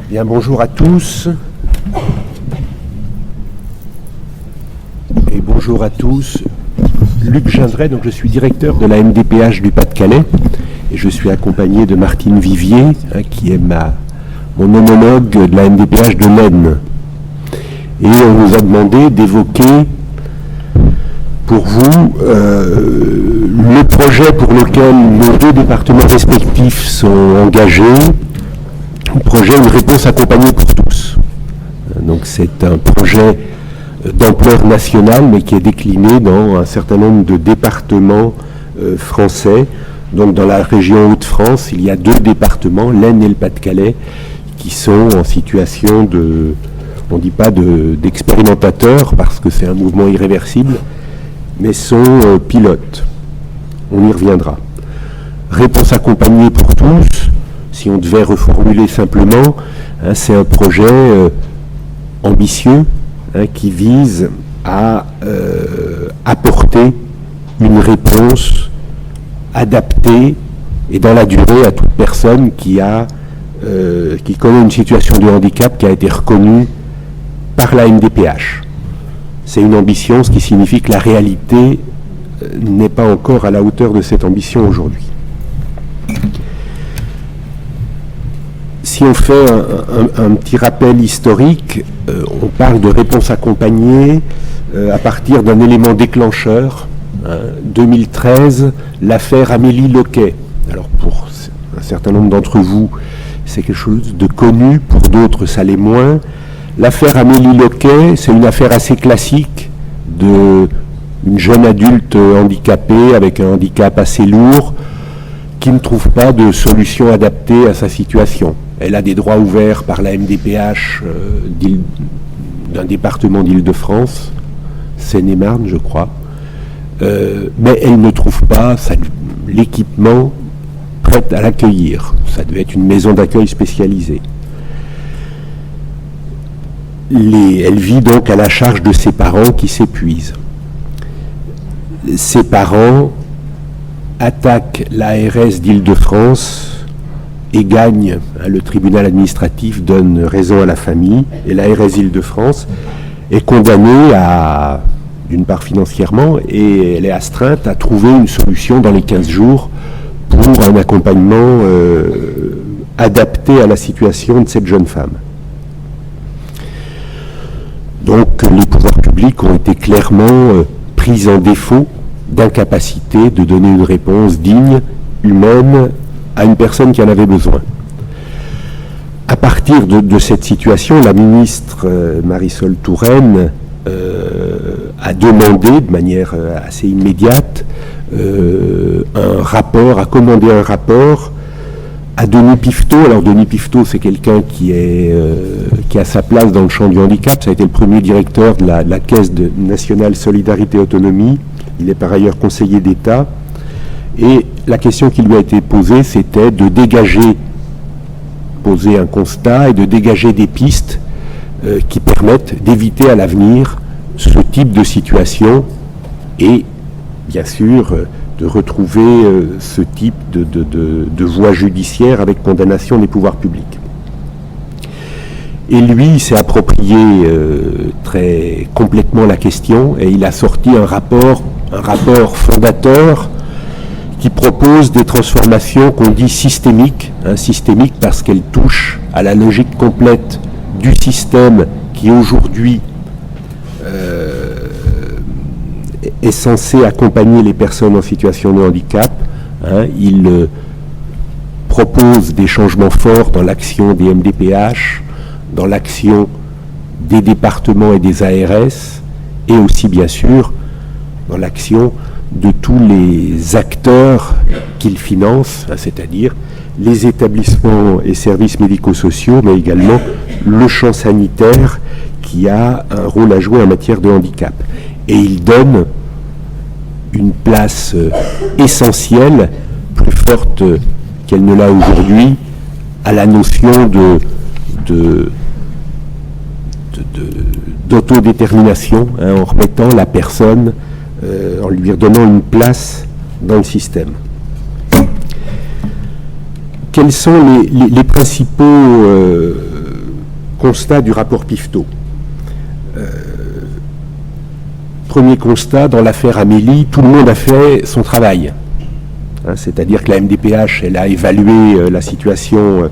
Bien, bonjour à tous. Et bonjour à tous. Luc Gindret, donc je suis directeur de la MDPH du Pas-de-Calais et je suis accompagné de Martine Vivier, qui est mon homologue de la MDPH de l'Aisne. Et on nous a demandé d'évoquer pour vous le projet pour lequel nos deux départements respectifs sont engagés, le projet Une réponse accompagnée pour tous. Donc c'est un projet d'ampleur nationale, mais qui est décliné dans un certain nombre de départements français. Donc dans la région Hauts-de-France, il y a deux départements, l'Aisne et le Pas-de-Calais, qui sont en situation de, on ne dit pas d'expérimentateurs, parce que c'est un mouvement irréversible, mais sont pilotes. On y reviendra. Réponse accompagnée pour tous, si on devait reformuler simplement, c'est un projet ambitieux qui vise à apporter une réponse adaptée et dans la durée à toute personne qui connaît une situation de handicap qui a été reconnue par la MDPH. C'est une ambition, ce qui signifie que la réalité n'est pas encore à la hauteur de cette ambition aujourd'hui. Si on fait un petit rappel historique, on parle de réponse accompagnée à partir d'un élément déclencheur. 2013, l'affaire Amélie Loquet. Alors pour un certain nombre d'entre vous, c'est quelque chose de connu, pour d'autres ça l'est moins. L'affaire Amélie Loquet, c'est une affaire assez classique d'une jeune adulte handicapée avec un handicap assez lourd qui ne trouve pas de solution adaptée à sa situation. Elle a des droits ouverts par la MDPH d'un département d'Île-de-France, Seine-et-Marne je crois, mais elle ne trouve pas l'équipement prêt à l'accueillir. Ça devait être une maison d'accueil spécialisée. Elle vit donc à la charge de ses parents qui s'épuisent. Ses parents attaquent l'ARS d'Île-de-France et gagnent. Le tribunal administratif donne raison à la famille et l'ARS Île-de-France est condamnée d'une part financièrement, et elle est astreinte à trouver une solution dans les 15 jours pour un accompagnement adapté à la situation de cette jeune femme. Donc les pouvoirs publics ont été clairement pris en défaut d'incapacité de donner une réponse digne, humaine, à une personne qui en avait besoin. À partir de cette situation, la ministre Marisol Touraine a demandé de manière assez immédiate a commandé un rapport à Denis Piveteau. Alors Denis Piveteau, c'est quelqu'un qui a sa place dans le champ du handicap. Ça a été le premier directeur de la Caisse nationale Solidarité Autonomie. Il est par ailleurs conseiller d'État. Et la question qui lui a été posée, c'était de poser un constat et de dégager des pistes qui permettent d'éviter à l'avenir ce type de situation et, bien sûr, de retrouver ce type de voie judiciaire avec condamnation des pouvoirs publics. Et lui, il s'est approprié très complètement la question et il a sorti un rapport fondateur qui propose des transformations qu'on dit systémiques, systémiques parce qu'elles touchent à la logique complète du système qui aujourd'hui est censé accompagner les personnes en situation de handicap. Il propose des changements forts dans l'action des MDPH, dans l'action des départements et des ARS, et aussi bien sûr dans l'action de tous les acteurs qu'il finance, c'est-à-dire les établissements et services médico-sociaux, mais également le champ sanitaire qui a un rôle à jouer en matière de handicap. Et il donne une place essentielle, plus forte qu'elle ne l'a aujourd'hui, à la notion d'autodétermination, en remettant la personne, en lui redonnant une place dans le système. Quels sont les principaux Constat du rapport Pifteau. Premier constat, dans l'affaire Amélie, tout le monde a fait son travail. C'est-à-dire que la MDPH, elle a évalué la situation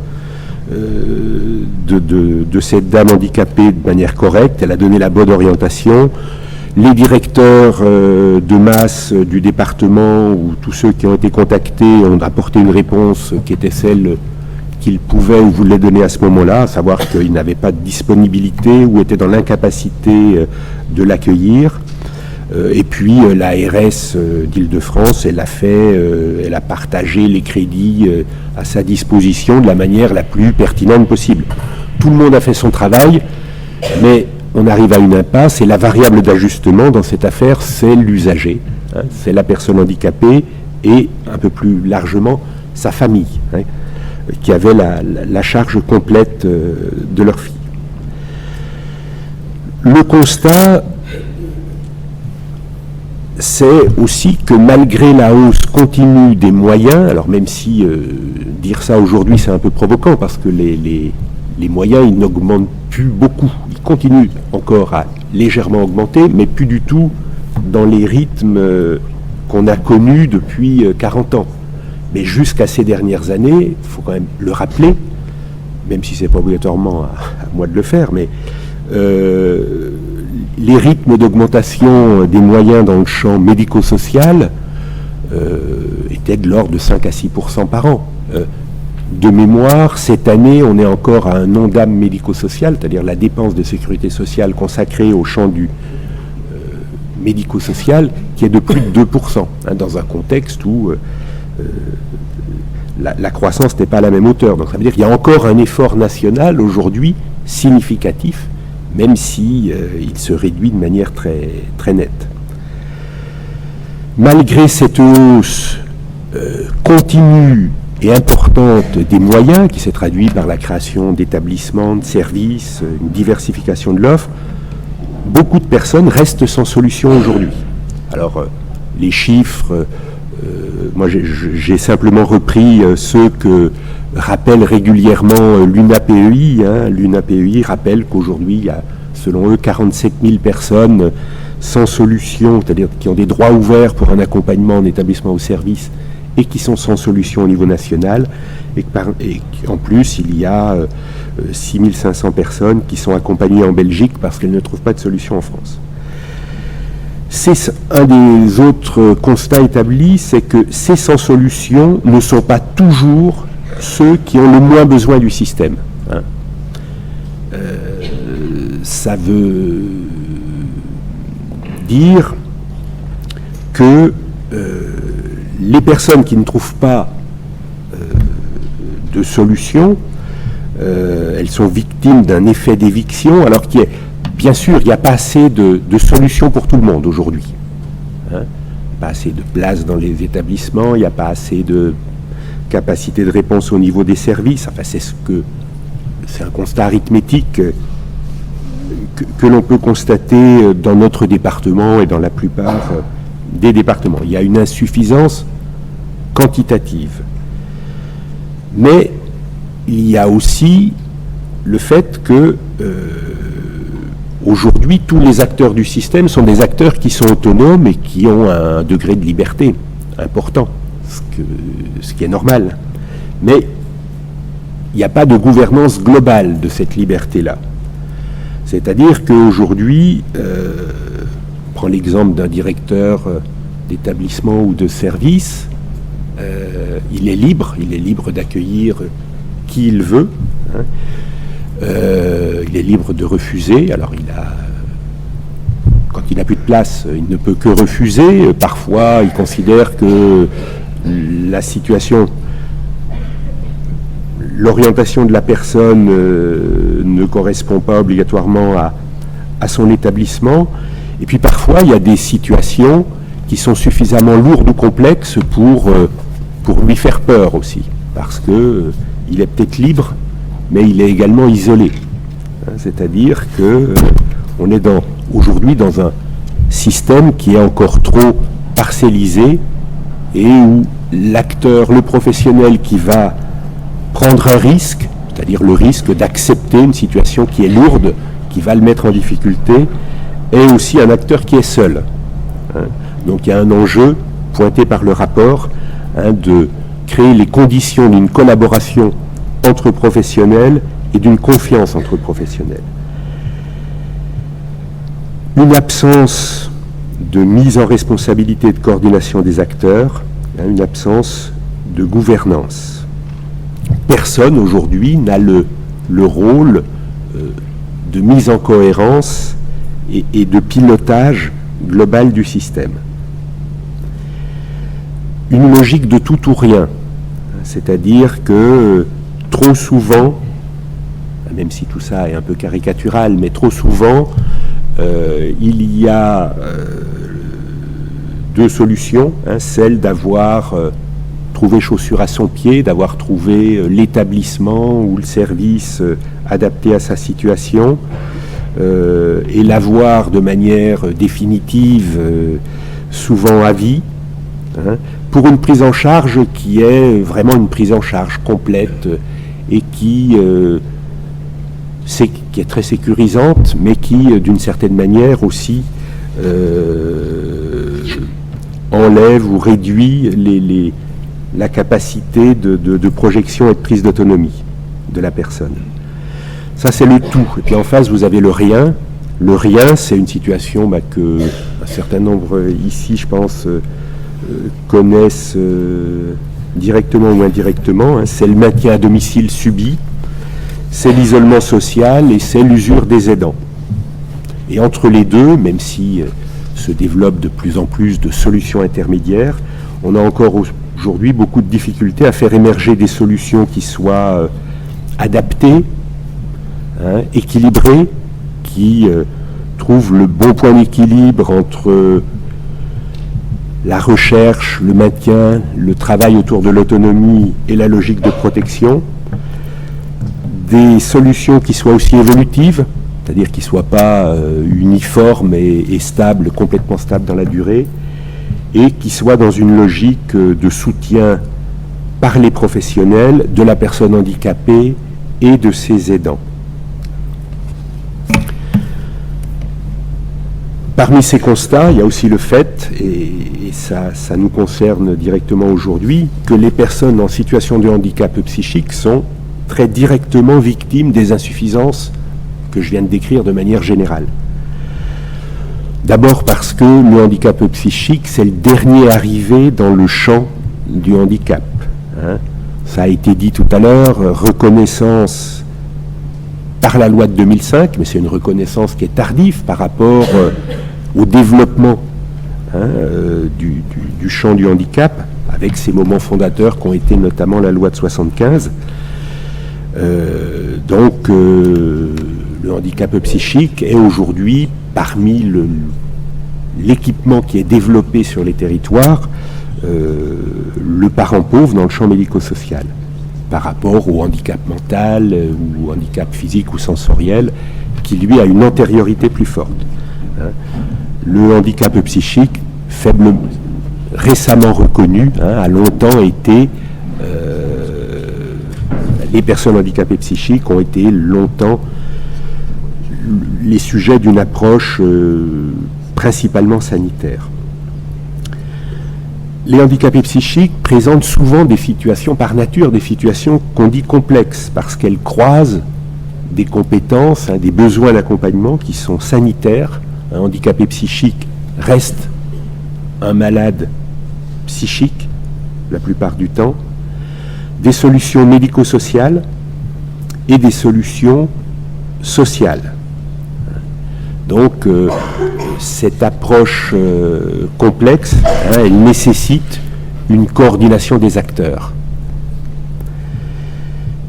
de cette dame handicapée de manière correcte, elle a donné la bonne orientation. Les directeurs de masse du département ou tous ceux qui ont été contactés ont apporté une réponse qui était celle qu'ils pouvaient ou voulaient donner à ce moment-là, à savoir qu'ils n'avaient pas de disponibilité ou étaient dans l'incapacité de l'accueillir. Et puis l'ARS d'Île-de-France, elle a partagé les crédits à sa disposition de la manière la plus pertinente possible. Tout le monde a fait son travail, mais on arrive à une impasse et la variable d'ajustement dans cette affaire, c'est l'usager, c'est la personne handicapée et un peu plus largement sa famille, qui avait la charge complète de leur fille. Le constat, c'est aussi que malgré la hausse continue des moyens, alors même si dire ça aujourd'hui c'est un peu provoquant parce que les moyens ils n'augmentent plus beaucoup, ils continuent encore à légèrement augmenter, mais plus du tout dans les rythmes qu'on a connus depuis 40 ans. Mais jusqu'à ces dernières années, il faut quand même le rappeler, même si c'est pas obligatoirement à moi de le faire, mais les rythmes d'augmentation des moyens dans le champ médico-social étaient de l'ordre de 5 à 6% par an. De mémoire, cette année, on est encore à un ONDAM médico-social, c'est-à-dire la dépense de sécurité sociale consacrée au champ du médico-social, qui est de plus de 2%, dans un contexte où la croissance n'est pas à la même hauteur. Donc ça veut dire qu'il y a encore un effort national aujourd'hui significatif, même si il se réduit de manière très, très nette. Malgré cette hausse continue et importante des moyens, qui s'est traduite par la création d'établissements, de services, une diversification de l'offre, beaucoup de personnes restent sans solution aujourd'hui. Alors, les chiffres, moi j'ai simplement repris ceux que rappelle régulièrement l'UNAPEI. L'UNAPEI rappelle qu'aujourd'hui, il y a, selon eux, 47 000 personnes sans solution, c'est-à-dire qui ont des droits ouverts pour un accompagnement en établissement ou service et qui sont sans solution au niveau national. Et qu'en plus, il y a 6 500 personnes qui sont accompagnées en Belgique parce qu'elles ne trouvent pas de solution en France. C'est un des autres constats établis, c'est que ces sans solution ne sont pas toujours ceux qui ont le moins besoin du système. Ça veut dire que les personnes qui ne trouvent pas de solution, elles sont victimes d'un effet d'éviction, alors qu'il y a, bien sûr, il n'y a pas assez de solutions pour tout le monde aujourd'hui. Pas assez de places dans les établissements, il n'y a pas assez de capacité de réponse au niveau des services. Enfin, c'est un constat arithmétique que l'on peut constater dans notre département et dans la plupart des départements. Il y a une insuffisance quantitative. Mais il y a aussi le fait que aujourd'hui, tous les acteurs du système sont des acteurs qui sont autonomes et qui ont un degré de liberté important, ce qui est normal. Mais il n'y a pas de gouvernance globale de cette liberté-là. C'est-à-dire qu'aujourd'hui, prends l'exemple d'un directeur d'établissement ou de service, il est libre d'accueillir qui il veut. Il est libre de refuser. Alors quand il n'a plus de place, il ne peut que refuser. Parfois, il considère que la situation, l'orientation de la personne ne correspond pas obligatoirement à son établissement. Et puis parfois, il y a des situations qui sont suffisamment lourdes ou complexes pour lui faire peur aussi. Parce qu'il est peut-être libre, mais il est également isolé. C'est-à-dire qu'on est aujourd'hui dans un système qui est encore trop parcellisé et où l'acteur, le professionnel qui va prendre un risque, c'est-à-dire le risque d'accepter une situation qui est lourde, qui va le mettre en difficulté, est aussi un acteur qui est seul. Donc il y a un enjeu pointé par le rapport de créer les conditions d'une collaboration entre professionnels et d'une confiance entre professionnels. Une absence de mise en responsabilité et de coordination des acteurs, une absence de gouvernance. Personne aujourd'hui n'a le rôle de mise en cohérence et de pilotage global du système. Une logique de tout ou rien, c'est-à-dire que trop souvent, même si tout ça est un peu caricatural, mais trop souvent, il y a deux solutions, celle d'avoir trouvé chaussure à son pied, d'avoir trouvé l'établissement ou le service adapté à sa situation, et l'avoir de manière définitive, souvent à vie, pour une prise en charge qui est vraiment une prise en charge complète et qui est très sécurisante, mais qui, d'une certaine manière aussi, enlève ou réduit la capacité de projection et de prise d'autonomie de la personne. Ça, c'est le tout. Et puis en face, vous avez le rien. Le rien, c'est une situation que un certain nombre ici, je pense, connaissent directement ou indirectement. C'est le maintien à domicile subi, c'est l'isolement social et c'est l'usure des aidants. Et entre les deux, même si se développent de plus en plus de solutions intermédiaires, on a encore aujourd'hui beaucoup de difficultés à faire émerger des solutions qui soient adaptées, équilibrées, qui trouvent le bon point d'équilibre entre la recherche, le maintien, le travail autour de l'autonomie et la logique de protection, des solutions qui soient aussi évolutives, c'est-à-dire qui ne soient pas uniformes et stables, complètement stables dans la durée, et qui soient dans une logique de soutien par les professionnels de la personne handicapée et de ses aidants. Parmi ces constats, il y a aussi le fait, et ça nous concerne directement aujourd'hui, que les personnes en situation de handicap psychique sont très directement victimes des insuffisances que je viens de décrire de manière générale. D'abord parce que le handicap psychique, c'est le dernier arrivé dans le champ du handicap. Ça a été dit tout à l'heure, reconnaissance par la loi de 2005, mais c'est une reconnaissance qui est tardive par rapport au développement du champ du handicap, avec ses moments fondateurs qui ont été notamment la loi de 75. Donc le handicap psychique est aujourd'hui parmi l'équipement qui est développé sur les territoires, le parent pauvre dans le champ médico-social, par rapport au handicap mental ou handicap physique ou sensoriel, qui lui a une antériorité plus forte. Le handicap psychique, récemment reconnu, a longtemps été... les personnes handicapées psychiques ont été longtemps les sujets d'une approche principalement sanitaire. Les handicapés psychiques présentent souvent des situations, par nature, des situations qu'on dit complexes, parce qu'elles croisent des compétences, des besoins d'accompagnement qui sont sanitaires. Un handicapé psychique reste un malade psychique, la plupart du temps, des solutions médico-sociales et des solutions sociales. Donc, cette approche complexe, elle nécessite une coordination des acteurs.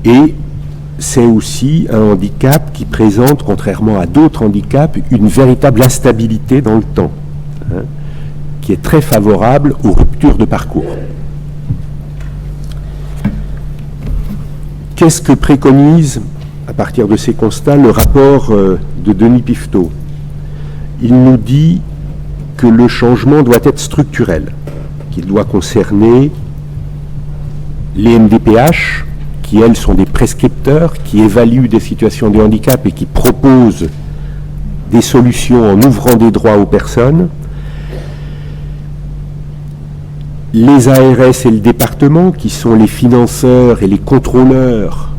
Et c'est aussi un handicap qui présente, contrairement à d'autres handicaps, une véritable instabilité dans le temps, qui est très favorable aux ruptures de parcours. Qu'est-ce que préconise, à partir de ces constats, le rapport de Denis Pifteau ? Il nous dit que le changement doit être structurel, qu'il doit concerner les MDPH, qui, elles, sont des prescripteurs, qui évaluent des situations de handicap et qui proposent des solutions en ouvrant des droits aux personnes. Les ARS et le département, qui sont les financeurs et les contrôleurs,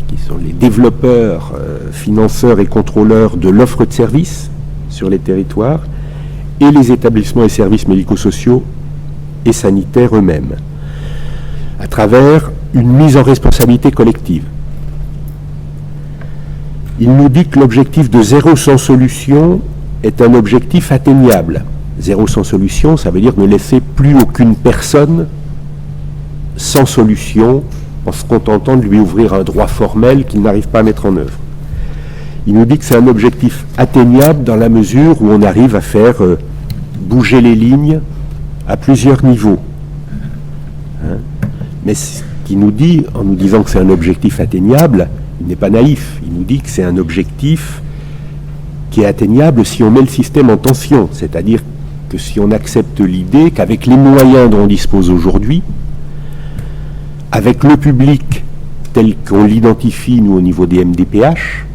qui sont les développeurs, financeurs et contrôleurs de l'offre de services sur les territoires, et les établissements et services médico-sociaux et sanitaires eux-mêmes, à travers une mise en responsabilité collective. Il nous dit que l'objectif de zéro sans solution est un objectif atteignable. Zéro sans solution, ça veut dire ne laisser plus aucune personne sans solution en se contentant de lui ouvrir un droit formel qu'il n'arrive pas à mettre en œuvre. Il nous dit que c'est un objectif atteignable dans la mesure où on arrive à faire bouger les lignes à plusieurs niveaux. Mais ce qu'il nous dit, en nous disant que c'est un objectif atteignable, il n'est pas naïf. Il nous dit que c'est un objectif qui est atteignable si on met le système en tension, c'est-à-dire que si on accepte l'idée qu'avec les moyens dont on dispose aujourd'hui, avec le public tel qu'on l'identifie, nous, au niveau des MDPH,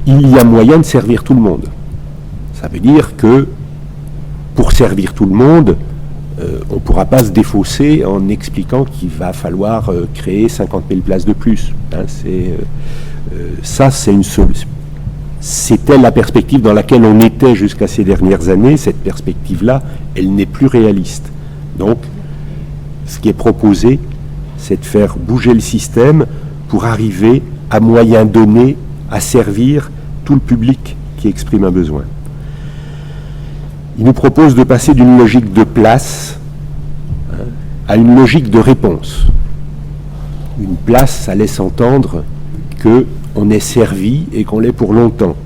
il y a moyen de servir tout le monde. Ça veut dire que, pour servir tout le monde, on ne pourra pas se défausser en expliquant qu'il va falloir créer 50 000 places de plus. Ça, c'est une solution. C'était la perspective dans laquelle on était jusqu'à ces dernières années. Cette perspective-là, elle n'est plus réaliste. Donc, ce qui est proposé, c'est de faire bouger le système pour arriver, à moyen donné, à servir tout le public qui exprime un besoin. Il nous propose de passer d'une logique de place à une logique de réponse. Une place, ça laisse entendre qu'on est servi et qu'on l'est pour longtemps.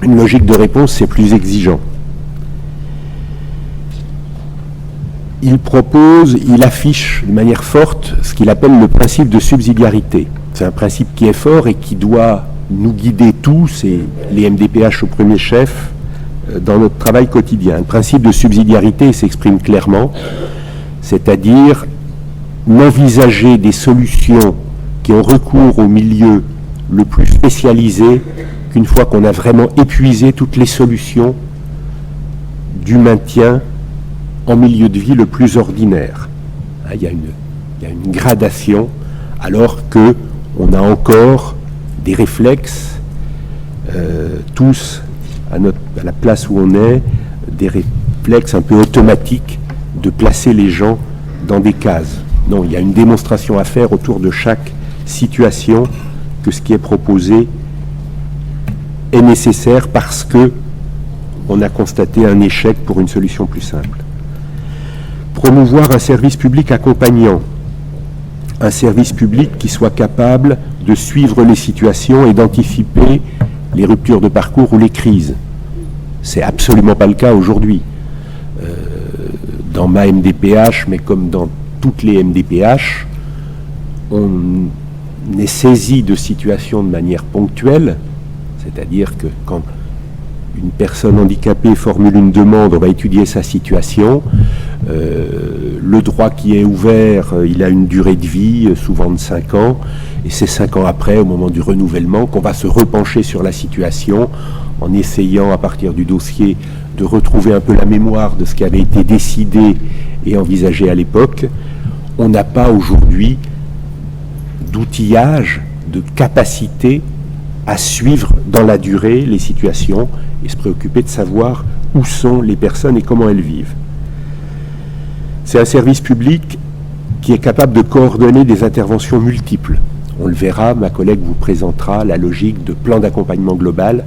Une logique de réponse, c'est plus exigeant. Il affiche de manière forte ce qu'il appelle le principe de subsidiarité. C'est un principe qui est fort et qui doit nous guider tous, et les MDPH au premier chef, dans notre travail quotidien. Le principe de subsidiarité s'exprime clairement, c'est-à-dire n'envisager des solutions qui ont recours au milieu le plus spécialisé qu'une fois qu'on a vraiment épuisé toutes les solutions du maintien en milieu de vie le plus ordinaire. Il y a une gradation, alors qu'on a encore des réflexes, tous, à la place où on est, des réflexes un peu automatiques de placer les gens dans des cases. Non, il y a une démonstration à faire autour de chaque situation que ce qui est proposé est nécessaire parce que on a constaté un échec pour une solution plus simple. Promouvoir un service public accompagnant, un service public qui soit capable de suivre les situations et d'anticiper les ruptures de parcours ou les crises. C'est absolument pas le cas aujourd'hui. Dans ma MDPH, mais comme dans toutes les MDPH, on est saisi de situations de manière ponctuelle, c'est-à-dire que quand une personne handicapée formule une demande, on va étudier sa situation. Le droit qui est ouvert, il a une durée de vie, souvent de 5 ans, et c'est 5 ans après, au moment du renouvellement, qu'on va se repencher sur la situation en essayant, à partir du dossier, de retrouver un peu la mémoire de ce qui avait été décidé et envisagé à l'époque. On n'a pas aujourd'hui d'outillage, de capacité à suivre dans la durée les situations et se préoccuper de savoir où sont les personnes et comment elles vivent. C'est un service public qui est capable de coordonner des interventions multiples. On le verra, ma collègue vous présentera la logique de plan d'accompagnement global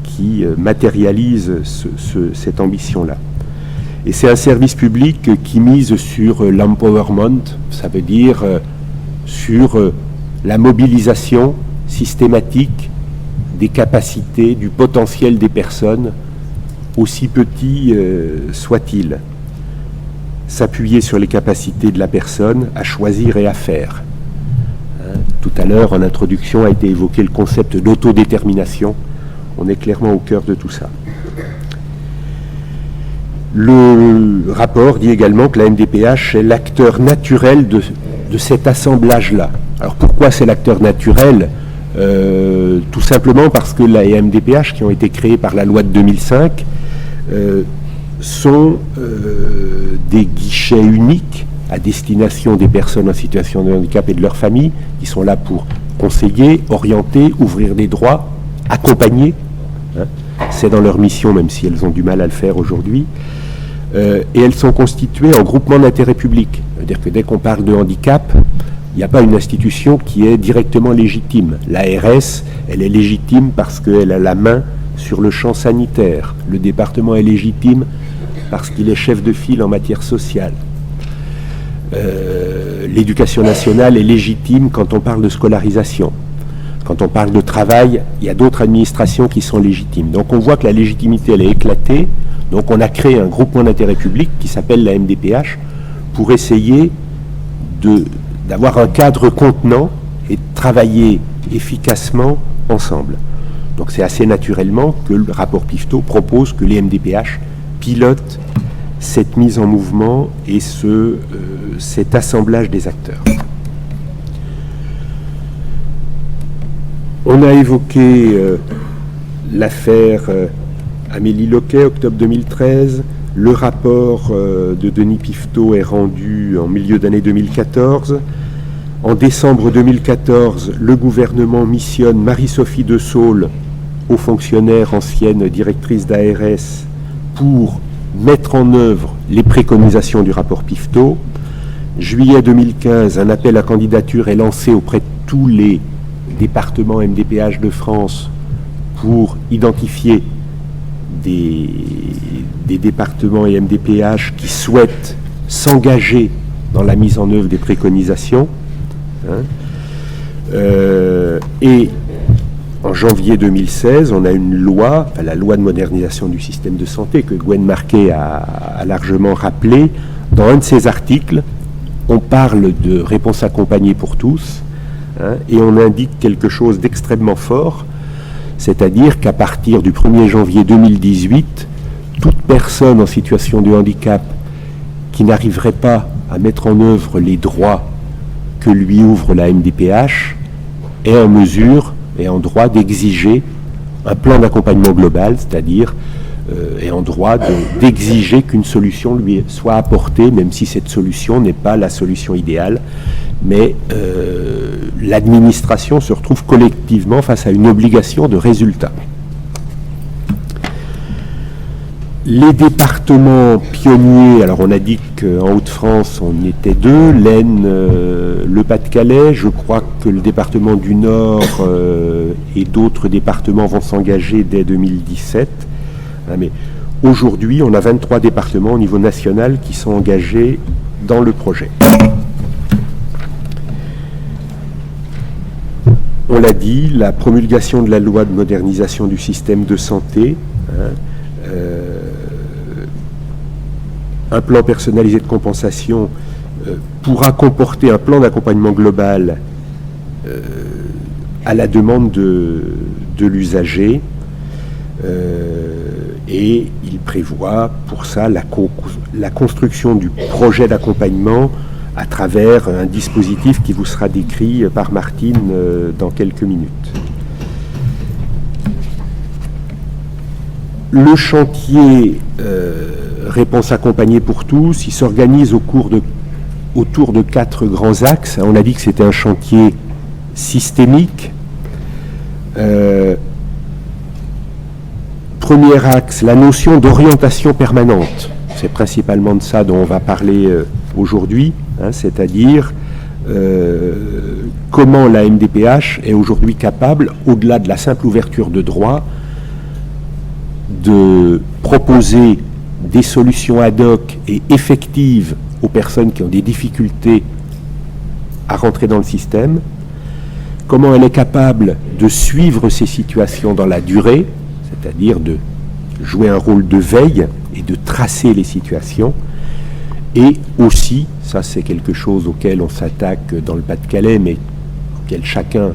qui matérialise cette ambition-là. Et c'est un service public qui mise sur l'empowerment, ça veut dire sur la mobilisation systématique des capacités, du potentiel des personnes, aussi petits soient-ils. S'appuyer sur les capacités de la personne à choisir et à faire. Tout à l'heure, en introduction, a été évoqué le concept d'autodétermination. On est clairement au cœur de tout ça. Le rapport dit également que la MDPH est l'acteur naturel de de cet assemblage-là. Alors pourquoi c'est l'acteur naturel ? Tout simplement parce que la MDPH, qui ont été créées par la loi de 2005, sont des guichets uniques à destination des personnes en situation de handicap et de leurs familles, qui sont là pour conseiller, orienter, ouvrir des droits, accompagner. C'est dans leur mission, même si elles ont du mal à le faire aujourd'hui. Et elles sont constituées en groupements d'intérêt public. C'est-à-dire que dès qu'on parle de handicap, il n'y a pas une institution qui est directement légitime. L'ARS, elle est légitime parce qu'elle a la main sur le champ sanitaire. Le département est légitime parce qu'il est chef de file en matière sociale. L'éducation nationale est légitime quand on parle de scolarisation. Quand on parle de travail, il y a d'autres administrations qui sont légitimes. Donc on voit que la légitimité, elle est éclatée. Donc on a créé un groupement d'intérêt public qui s'appelle la MDPH pour essayer d'avoir un cadre contenant et de travailler efficacement ensemble. Donc c'est assez naturellement que le rapport Piveteau propose que les MDPH pilotent cette mise en mouvement et cet assemblage des acteurs. On a évoqué l'affaire Amélie Loquet, octobre 2013. Le rapport de Denis Piveteau est rendu en milieu d'année 2014. En décembre 2014, le gouvernement missionne Marie-Sophie De Saulles, haut fonctionnaire, ancienne directrice d'ARS, pour mettre en œuvre les préconisations du rapport Piveteau. Juillet 2015, un appel à candidature est lancé auprès de tous les départements MDPH de France pour identifier des départements et MDPH qui souhaitent s'engager dans la mise en œuvre des préconisations. Et en janvier 2016, on a une loi, la loi de modernisation du système de santé que Gwen Marquet a largement rappelé. Dans un de ses articles, on parle de réponse accompagnée pour tous, et on indique quelque chose d'extrêmement fort, c'est-à-dire qu'à partir du 1er janvier 2018, toute personne en situation de handicap qui n'arriverait pas à mettre en œuvre les droits que lui ouvre la MDPH est en mesure et en droit d'exiger un plan d'accompagnement global, c'est-à-dire est en droit d'exiger qu'une solution lui soit apportée, même si cette solution n'est pas la solution idéale, mais l'administration se retrouve collectivement face à une obligation de résultat. Les départements pionniers, alors on a dit qu'en Hauts-de-France on était deux, l'Aisne, le Pas-de-Calais, je crois que le département du Nord et d'autres départements vont s'engager dès 2017, mais aujourd'hui on a 23 départements au niveau national qui sont engagés dans le projet. On l'a dit, la promulgation de la loi de modernisation du système de santé, un plan personnalisé de compensation pourra comporter un plan d'accompagnement global à la demande de l'usager, et il prévoit pour ça la construction du projet d'accompagnement à travers un dispositif qui vous sera décrit par Martine dans quelques minutes. Le chantier Réponse accompagnée pour tous, il s'organise autour de 4 grands axes. On a dit que c'était un chantier systémique. Premier axe, la notion d'orientation permanente. C'est principalement de ça dont on va parler aujourd'hui, c'est-à-dire comment la MDPH est aujourd'hui capable, au-delà de la simple ouverture de droit, de proposer des solutions ad hoc et effectives aux personnes qui ont des difficultés à rentrer dans le système, comment elle est capable de suivre ces situations dans la durée, c'est-à-dire de jouer un rôle de veille et de tracer les situations, et aussi, ça c'est quelque chose auquel on s'attaque dans le Pas-de-Calais, mais auquel chacun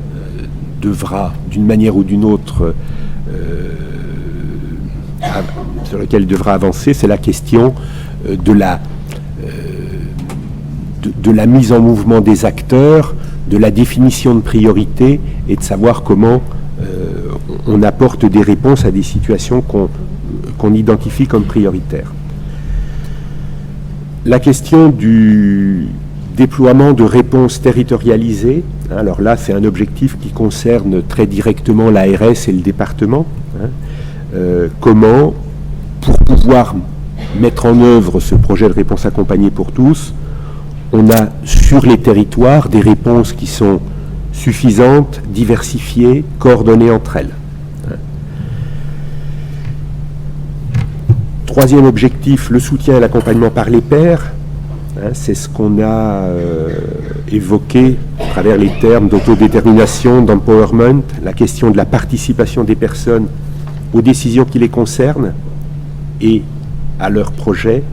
devra d'une manière ou d'une autre sur lequel il devra avancer, c'est la question de de la mise en mouvement des acteurs, de la définition de priorités et de savoir comment on apporte des réponses à des situations qu'on identifie comme prioritaires. La question du déploiement de réponses territorialisées, alors là c'est un objectif qui concerne très directement l'ARS et le département. Comment, pour pouvoir mettre en œuvre ce projet de réponse accompagnée pour tous, on a sur les territoires des réponses qui sont suffisantes, diversifiées, coordonnées entre elles. Troisième objectif, le soutien et l'accompagnement par les pairs. C'est ce qu'on a évoqué à travers les termes d'autodétermination, d'empowerment, la question de la participation des personnes aux décisions qui les concernent et à leurs projets,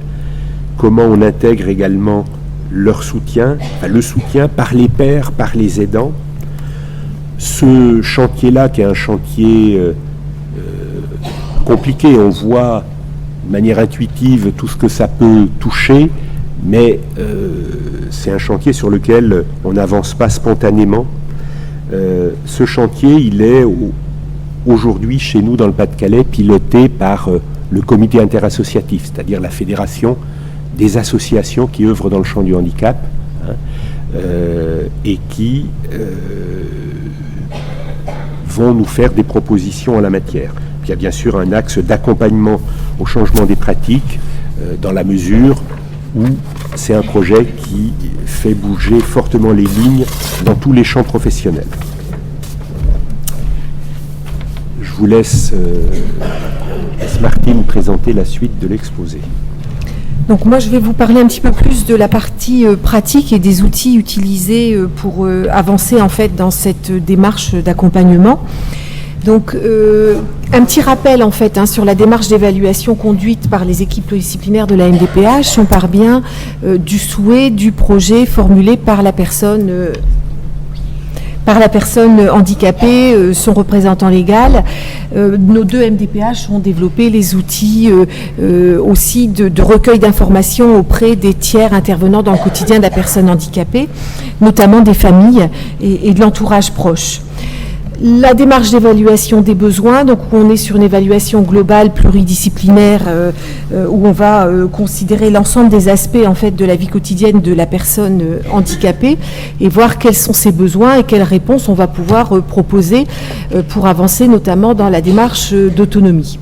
comment on intègre également leur soutien, le soutien par les pairs, par les aidants. Ce chantier-là, qui est un chantier compliqué, on voit de manière intuitive tout ce que ça peut toucher, mais c'est un chantier sur lequel on n'avance pas spontanément. Ce chantier, il est aujourd'hui chez nous dans le Pas-de-Calais piloté par le comité interassociatif, c'est-à-dire la fédération des associations qui œuvrent dans le champ du handicap et qui vont nous faire des propositions en la matière. Puis il y a bien sûr un axe d'accompagnement au changement des pratiques dans la mesure où c'est un projet qui fait bouger fortement les lignes dans tous les champs professionnels. Je vous laisse Martine présenter la suite de l'exposé. Donc moi je vais vous parler un petit peu plus de la partie pratique et des outils utilisés pour avancer en fait dans cette démarche d'accompagnement. Donc un petit rappel en fait sur la démarche d'évaluation conduite par les équipes pluridisciplinaires de la MDPH. On part bien du souhait du projet formulé par la personne handicapée, son représentant légal. Nos deux MDPH ont développé les outils aussi de recueil d'informations auprès des tiers intervenant dans le quotidien de la personne handicapée, notamment des familles et de l'entourage proche. La démarche d'évaluation des besoins, donc on est sur une évaluation globale pluridisciplinaire où on va considérer l'ensemble des aspects en fait de la vie quotidienne de la personne handicapée et voir quels sont ses besoins et quelles réponses on va pouvoir proposer pour avancer notamment dans la démarche d'autonomie.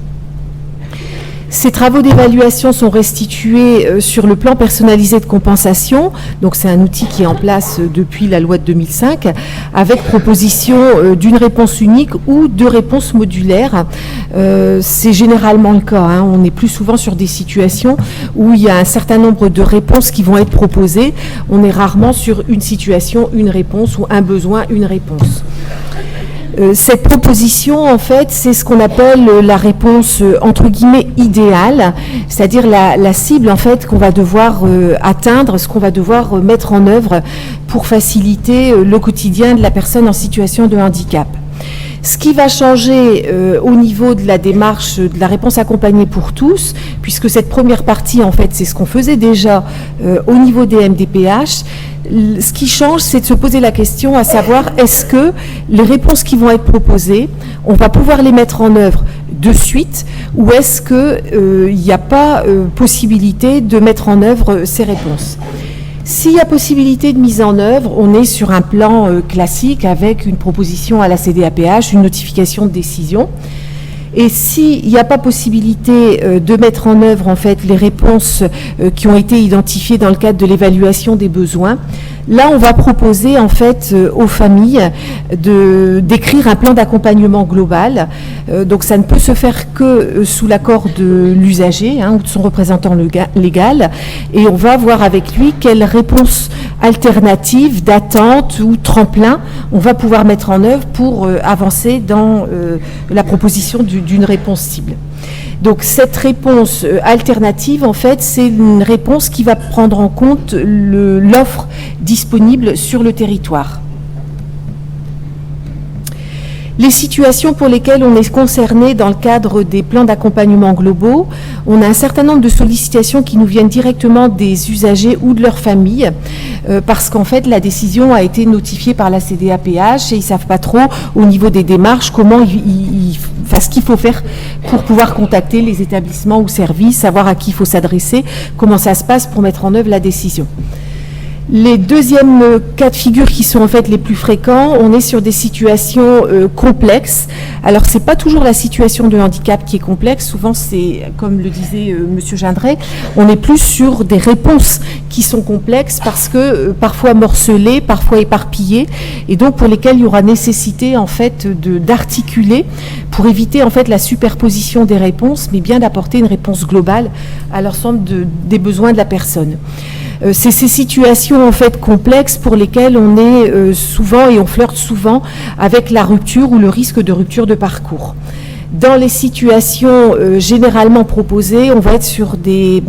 Ces travaux d'évaluation sont restitués sur le plan personnalisé de compensation. Donc c'est un outil qui est en place depuis la loi de 2005 avec proposition d'une réponse unique ou de réponses modulaires. C'est généralement le cas. On est plus souvent sur des situations où il y a un certain nombre de réponses qui vont être proposées. On est rarement sur une situation, une réponse ou un besoin, une réponse. Cette proposition, en fait, c'est ce qu'on appelle la réponse entre guillemets idéale, c'est-à-dire la cible en fait qu'on va devoir atteindre, ce qu'on va devoir mettre en œuvre pour faciliter le quotidien de la personne en situation de handicap. Ce qui va changer au niveau de la démarche de la réponse accompagnée pour tous, puisque cette première partie, en fait, c'est ce qu'on faisait déjà au niveau des MDPH. Ce qui change, c'est de se poser la question à savoir, est-ce que les réponses qui vont être proposées, on va pouvoir les mettre en œuvre de suite, ou est-ce qu'il n'y a pas possibilité de mettre en œuvre ces réponses ? S'il y a possibilité de mise en œuvre, on est sur un plan classique avec une proposition à la CDAPH, une notification de décision. Et s'il n'y a pas possibilité de mettre en œuvre en fait les réponses qui ont été identifiées dans le cadre de l'évaluation des besoins, là on va proposer en fait aux familles d'écrire un plan d'accompagnement global. Donc ça ne peut se faire que sous l'accord de l'usager ou de son représentant légal, et on va voir avec lui quelles réponses alternatives, d'attente ou tremplin on va pouvoir mettre en œuvre pour avancer dans la proposition d'une réponse cible. Donc cette réponse alternative, en fait, c'est une réponse qui va prendre en compte l'offre disponible sur le territoire. Les situations pour lesquelles on est concerné dans le cadre des plans d'accompagnement globaux, on a un certain nombre de sollicitations qui nous viennent directement des usagers ou de leur famille, parce qu'en fait la décision a été notifiée par la CDAPH et ils ne savent pas trop au niveau des démarches comment ce qu'il faut faire pour pouvoir contacter les établissements ou services, savoir à qui il faut s'adresser, comment ça se passe pour mettre en œuvre la décision. Les deuxièmes cas de figure qui sont en fait les plus fréquents, on est sur des situations complexes. Alors c'est pas toujours la situation de handicap qui est complexe, souvent c'est, comme le disait Monsieur Gindret, on est plus sur des réponses qui sont complexes parce que parfois morcelées, parfois éparpillées, et donc pour lesquelles il y aura nécessité en fait d'articuler pour éviter en fait la superposition des réponses, mais bien d'apporter une réponse globale à l'ensemble des besoins de la personne. C'est ces situations en fait complexes pour lesquelles on est souvent et on flirte souvent avec la rupture ou le risque de rupture de parcours. Dans les situations généralement proposées, on va être sur des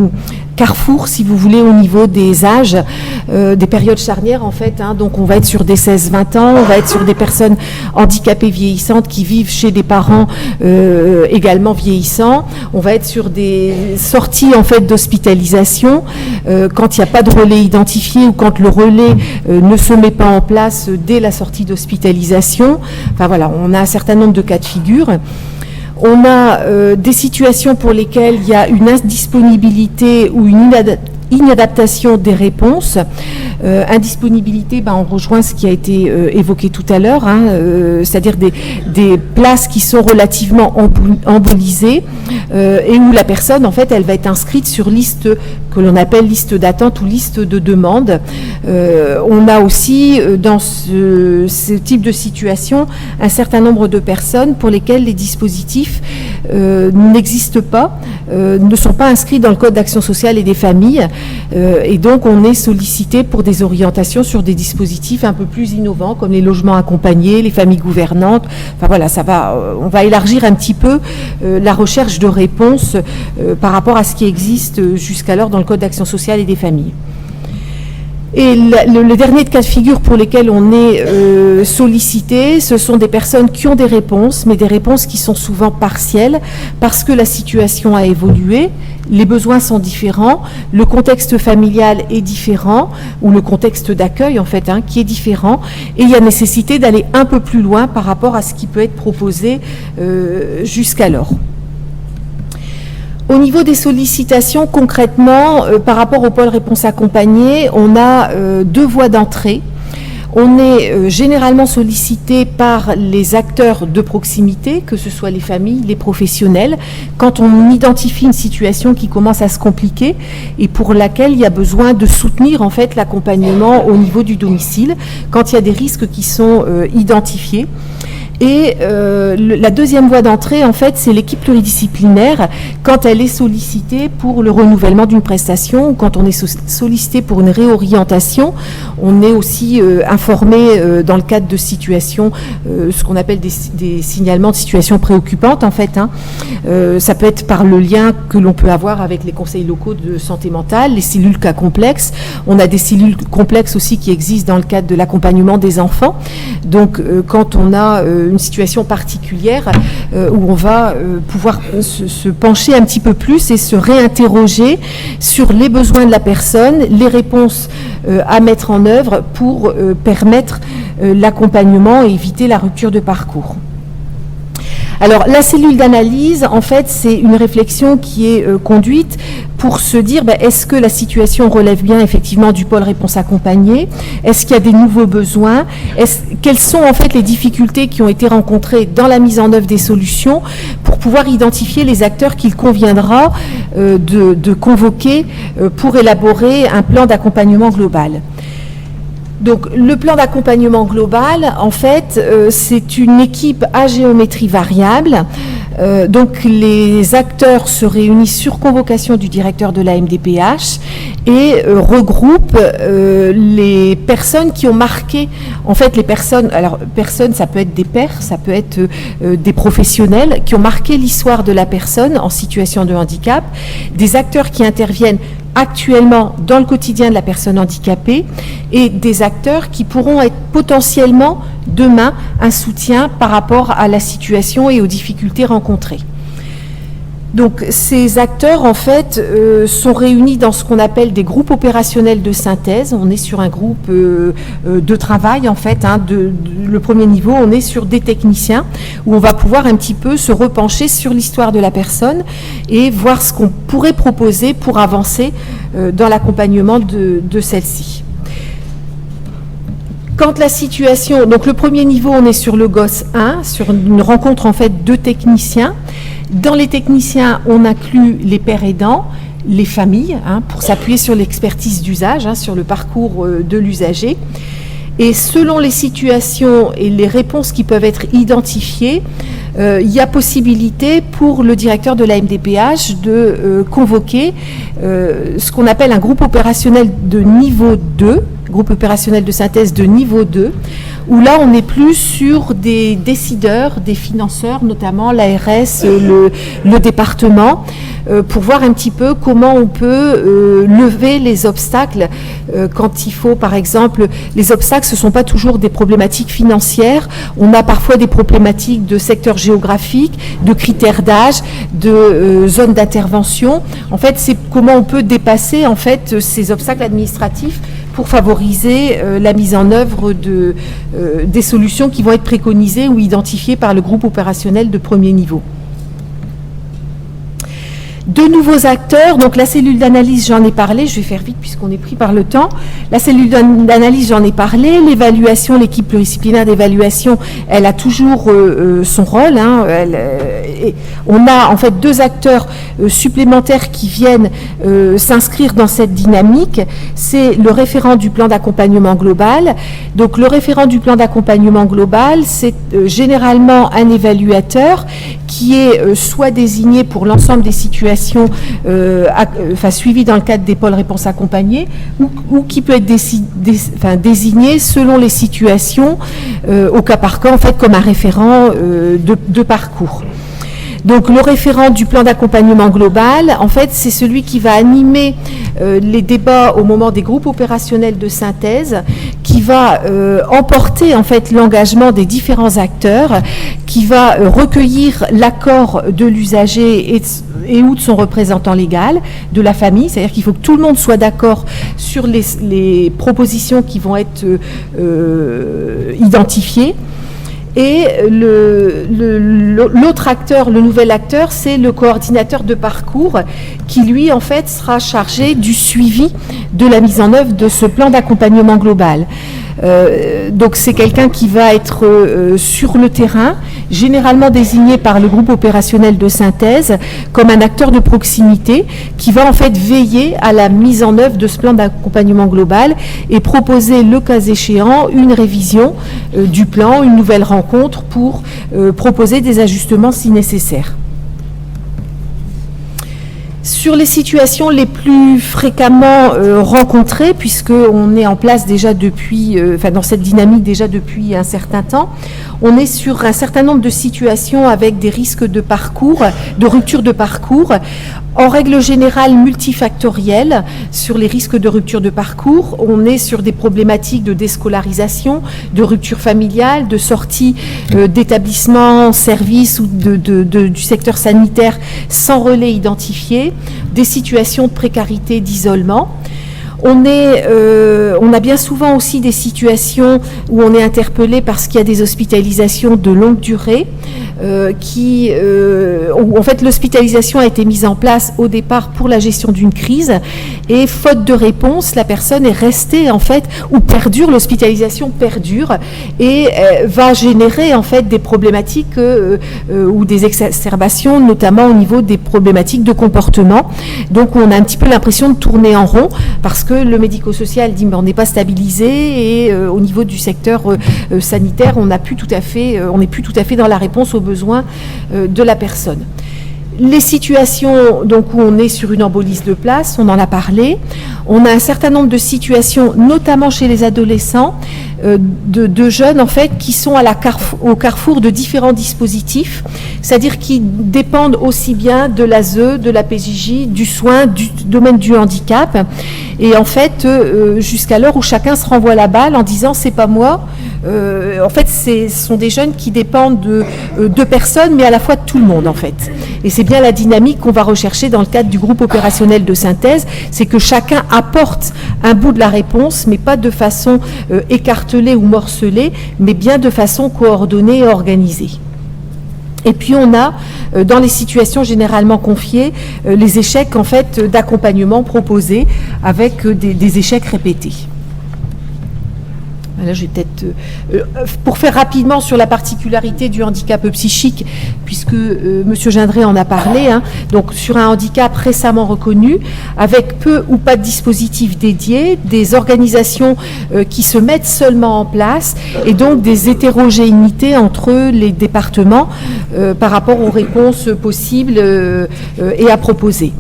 carrefours, si vous voulez, au niveau des âges, des périodes charnières en fait. Donc on va être sur des 16-20 ans, on va être sur des personnes handicapées vieillissantes qui vivent chez des parents également vieillissants. On va être sur des sorties en fait d'hospitalisation quand il n'y a pas de relais identifié ou quand le relais ne se met pas en place dès la sortie d'hospitalisation. Enfin voilà, on a un certain nombre de cas de figure. On a des situations pour lesquelles il y a une indisponibilité ou une inadaptation des réponses. Indisponibilité, on rejoint ce qui a été évoqué tout à l'heure, c'est-à-dire des places qui sont relativement embolisées et où la personne, en fait, elle va être inscrite sur liste que l'on appelle liste d'attente ou liste de demande. On a aussi, dans ce type de situation, un certain nombre de personnes pour lesquelles les dispositifs n'existent pas, ne sont pas inscrits dans le Code d'action sociale et des familles, et donc on est sollicité pour des orientations sur des dispositifs un peu plus innovants, comme les logements accompagnés, les familles gouvernantes. Enfin voilà, on va élargir un petit peu la recherche de réponses par rapport à ce qui existe jusqu'alors dans le Code d'action sociale et des familles. Et le dernier cas de figure pour lesquels on est sollicité, ce sont des personnes qui ont des réponses, mais des réponses qui sont souvent partielles, parce que la situation a évolué, les besoins sont différents, le contexte familial est différent, ou le contexte d'accueil en fait, qui est différent, et il y a nécessité d'aller un peu plus loin par rapport à ce qui peut être proposé jusqu'alors. Au niveau des sollicitations, concrètement, par rapport au pôle réponse accompagnée, on a deux voies d'entrée. On est généralement sollicité par les acteurs de proximité, que ce soit les familles, les professionnels, quand on identifie une situation qui commence à se compliquer et pour laquelle il y a besoin de soutenir en fait l'accompagnement au niveau du domicile, quand il y a des risques qui sont identifiés. Et la deuxième voie d'entrée, en fait, c'est l'équipe pluridisciplinaire quand elle est sollicitée pour le renouvellement d'une prestation ou quand on est sollicité pour une réorientation. On est aussi informé dans le cadre de situations, ce qu'on appelle des signalements de situations préoccupantes, en fait. Ça peut être par le lien que l'on peut avoir avec les conseils locaux de santé mentale, les cellules cas complexes. On a des cellules complexes aussi qui existent dans le cadre de l'accompagnement des enfants. Donc, quand on a une situation particulière où on va pouvoir se pencher un petit peu plus et se réinterroger sur les besoins de la personne, les réponses à mettre en œuvre pour permettre l'accompagnement et éviter la rupture de parcours. Alors, la cellule d'analyse, en fait, c'est une réflexion qui est conduite pour se dire, est-ce que la situation relève bien effectivement du pôle réponse accompagnée? Est-ce qu'il y a des nouveaux besoins? Quelles sont en fait les difficultés qui ont été rencontrées dans la mise en œuvre des solutions pour pouvoir identifier les acteurs qu'il conviendra de convoquer pour élaborer un plan d'accompagnement global? Donc, le plan d'accompagnement global, en fait, c'est une équipe à géométrie variable. Donc, les acteurs se réunissent sur convocation du directeur de la MDPH et regroupent les personnes qui ont marqué, en fait, les personnes, alors, personnes, ça peut être des pairs, ça peut être des professionnels qui ont marqué l'histoire de la personne en situation de handicap, des acteurs qui interviennent actuellement dans le quotidien de la personne handicapée et des acteurs qui pourront être potentiellement demain un soutien par rapport à la situation et aux difficultés rencontrées. Donc ces acteurs en fait sont réunis dans ce qu'on appelle des groupes opérationnels de synthèse. On est sur un groupe de travail en fait, le premier niveau, on est sur des techniciens où on va pouvoir un petit peu se repencher sur l'histoire de la personne et voir ce qu'on pourrait proposer pour avancer dans l'accompagnement de celle-ci. Quand la situation, donc le premier niveau, on est sur le GOS 1, sur une rencontre en fait de techniciens. Dans les techniciens, on inclut les pères aidants, les familles, pour s'appuyer sur l'expertise d'usage, sur le parcours de l'usager. Et selon les situations et les réponses qui peuvent être identifiées, il y a possibilité pour le directeur de la MDPH de convoquer ce qu'on appelle un groupe opérationnel de niveau 2, groupe opérationnel de synthèse de niveau 2, où là on est plus sur des décideurs, des financeurs, notamment l'ARS, le département, pour voir un petit peu comment on peut lever les obstacles quand il faut, par exemple, les obstacles ce ne sont pas toujours des problématiques financières, on a parfois des problématiques de secteur géographique, de critères d'âge, de zones d'intervention. En fait, c'est comment on peut dépasser en fait ces obstacles administratifs pour favoriser la mise en œuvre des solutions qui vont être préconisées ou identifiées par le groupe opérationnel de premier niveau. De nouveaux acteurs, donc la cellule d'analyse, j'en ai parlé, je vais faire vite puisqu'on est pris par le temps. La cellule d'analyse, j'en ai parlé. L'évaluation, l'équipe pluridisciplinaire d'évaluation, elle a toujours son rôle. On a en fait 2 acteurs supplémentaires qui viennent s'inscrire dans cette dynamique. C'est le référent du plan d'accompagnement global. Donc le référent du plan d'accompagnement global, c'est généralement un évaluateur qui est soit désigné pour l'ensemble des situations suivies dans le cadre des pôles réponses accompagnées ou qui peut être désigné selon les situations au cas par cas, en fait, comme un référent de parcours. Donc le référent du plan d'accompagnement global, en fait, c'est celui qui va animer les débats au moment des groupes opérationnels de synthèse, qui va emporter en fait l'engagement des différents acteurs, qui va recueillir l'accord de l'usager et ou de son représentant légal, de la famille, c'est-à-dire qu'il faut que tout le monde soit d'accord sur les propositions qui vont être identifiées. Et l'autre acteur, le nouvel acteur, c'est le coordinateur de parcours qui, lui, en fait, sera chargé du suivi de la mise en œuvre de ce plan d'accompagnement global. Donc c'est quelqu'un qui va être sur le terrain, généralement désigné par le groupe opérationnel de synthèse comme un acteur de proximité qui va en fait veiller à la mise en œuvre de ce plan d'accompagnement global et proposer le cas échéant une révision du plan, une nouvelle rencontre pour proposer des ajustements si nécessaire. Sur les situations les plus fréquemment rencontrées, puisqu'on est en place déjà depuis, dans cette dynamique déjà depuis un certain temps, on est sur un certain nombre de situations avec des risques de parcours, de rupture de parcours, en règle générale multifactorielles. Sur les risques de rupture de parcours, on est sur des problématiques de déscolarisation, de rupture familiale, de sortie d'établissements, services ou du secteur sanitaire sans relais identifié, des situations de précarité, d'isolement. On a bien souvent aussi des situations où on est interpellé parce qu'il y a des hospitalisations de longue durée où en fait l'hospitalisation a été mise en place au départ pour la gestion d'une crise et faute de réponse, la personne est restée en fait ou perdure, l'hospitalisation perdure et va générer en fait des problématiques ou des exacerbations, notamment au niveau des problématiques de comportement. Donc on a un petit peu l'impression de tourner en rond parce que le médico-social dit mais on n'est pas stabilisé et au niveau du secteur sanitaire on n'est plus tout à fait dans la réponse aux besoins de la personne. Les situations donc, où on est sur une embolie de place, on en a parlé. On a un certain nombre de situations, notamment chez les adolescents, de jeunes en fait, qui sont au carrefour de différents dispositifs, c'est-à-dire qui dépendent aussi bien de l'ASE, de la PJJ, du soin, du domaine du handicap. Et en fait, jusqu'à l'heure où chacun se renvoie la balle en disant « c'est pas moi ». En fait, ce sont des jeunes qui dépendent de deux personnes, mais à la fois de tout le monde, en fait. Et c'est bien la dynamique qu'on va rechercher dans le cadre du groupe opérationnel de synthèse, c'est que chacun apporte un bout de la réponse, mais pas de façon écartelée ou morcelée, mais bien de façon coordonnée et organisée. Et puis on a, dans les situations généralement confiées, les échecs en fait d'accompagnement proposés avec des échecs répétés. Là, je vais peut-être, pour faire rapidement sur la particularité du handicap psychique, puisque M. Gindré en a parlé, hein, donc sur un handicap récemment reconnu, avec peu ou pas de dispositifs dédiés, des organisations qui se mettent seulement en place, et donc des hétérogénéités entre les départements par rapport aux réponses possibles et à proposer.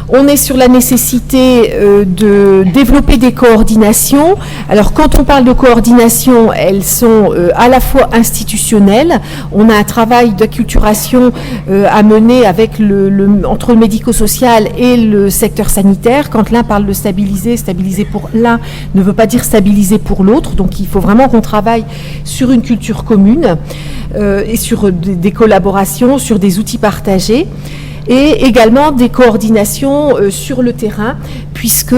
On est sur la nécessité de développer des coordinations. Alors, quand on parle de coordination, elles sont à la fois institutionnelles. On a un travail d'acculturation à mener avec entre le médico-social et le secteur sanitaire. Quand l'un parle de stabiliser pour l'un ne veut pas dire stabiliser pour l'autre. Donc, il faut vraiment qu'on travaille sur une culture commune et sur des collaborations, sur des outils partagés. Et également des coordinations sur le terrain, puisque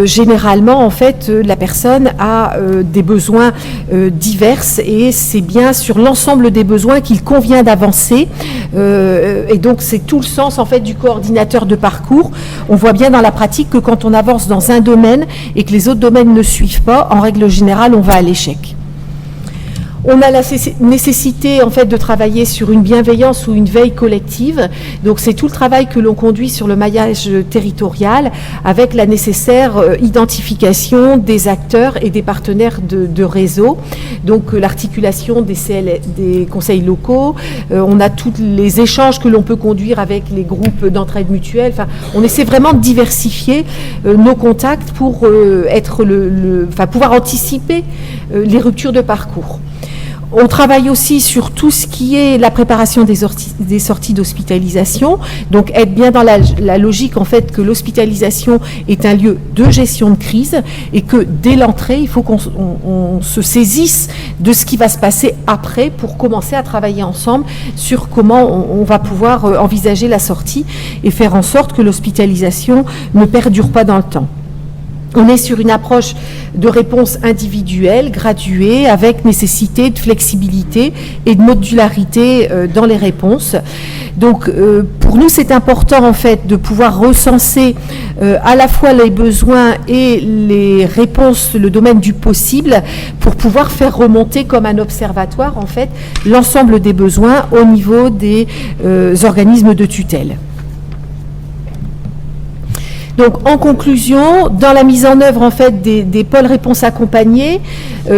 généralement, en fait, la personne a des besoins divers et c'est bien sur l'ensemble des besoins qu'il convient d'avancer. Et donc, c'est tout le sens, en fait, du coordinateur de parcours. On voit bien dans la pratique que quand on avance dans un domaine et que les autres domaines ne suivent pas, en règle générale, on va à l'échec. On a la nécessité en fait de travailler sur une bienveillance ou une veille collective. Donc c'est tout le travail que l'on conduit sur le maillage territorial avec la nécessaire identification des acteurs et des partenaires de réseau. Donc l'articulation des conseils locaux. On a tous les échanges que l'on peut conduire avec les groupes d'entraide mutuelle. Enfin, on essaie vraiment de diversifier nos contacts pour pouvoir anticiper les ruptures de parcours. On travaille aussi sur tout ce qui est la préparation des sorties d'hospitalisation, donc être bien dans la logique en fait que l'hospitalisation est un lieu de gestion de crise et que dès l'entrée, il faut qu'on se saisisse de ce qui va se passer après pour commencer à travailler ensemble sur comment on va pouvoir envisager la sortie et faire en sorte que l'hospitalisation ne perdure pas dans le temps. On est sur une approche de réponse individuelle, graduée, avec nécessité de flexibilité et de modularité dans les réponses. Donc, pour nous, c'est important, en fait, de pouvoir recenser à la fois les besoins et les réponses, le domaine du possible, pour pouvoir faire remonter comme un observatoire, en fait, l'ensemble des besoins au niveau des organismes de tutelle. Donc, en conclusion, dans la mise en œuvre en fait des pôles réponses accompagnés,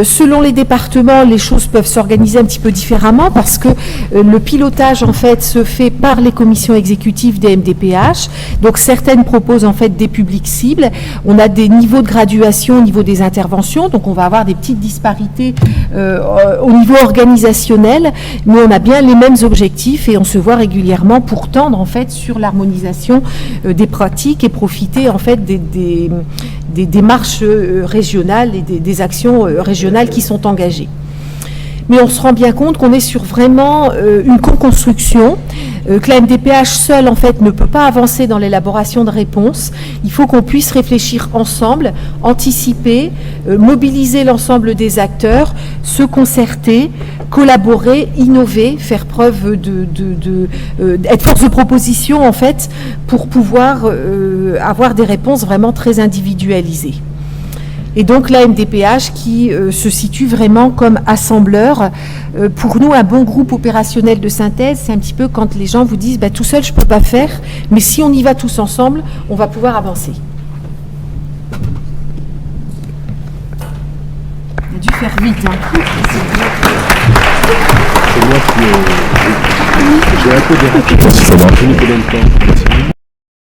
selon les départements, les choses peuvent s'organiser un petit peu différemment parce que le pilotage en fait se fait par les commissions exécutives des MDPH. Donc, certaines proposent en fait des publics cibles. On a des niveaux de graduation au niveau des interventions, donc on va avoir des petites disparités au niveau organisationnel, mais on a bien les mêmes objectifs et on se voit régulièrement pour tendre en fait sur l'harmonisation des pratiques et profiter en fait des démarches régionales et des actions régionales qui sont engagées. Mais on se rend bien compte qu'on est sur vraiment une co-construction, que la MDPH seule en fait ne peut pas avancer dans l'élaboration de réponses. Il faut qu'on puisse réfléchir ensemble, anticiper, mobiliser l'ensemble des acteurs, se concerter, collaborer, innover, faire preuve être force de proposition en fait pour pouvoir avoir des réponses vraiment très individualisées. Et donc la MDPH qui se situe vraiment comme assembleur. Pour nous, un bon groupe opérationnel de synthèse, c'est un petit peu quand les gens vous disent « tout seul, je ne peux pas faire, mais si on y va tous ensemble, on va pouvoir avancer ». On a dû faire vite. Hein. C'est moi qui J'ai un peu dérapé. J'ai mis combien de temps?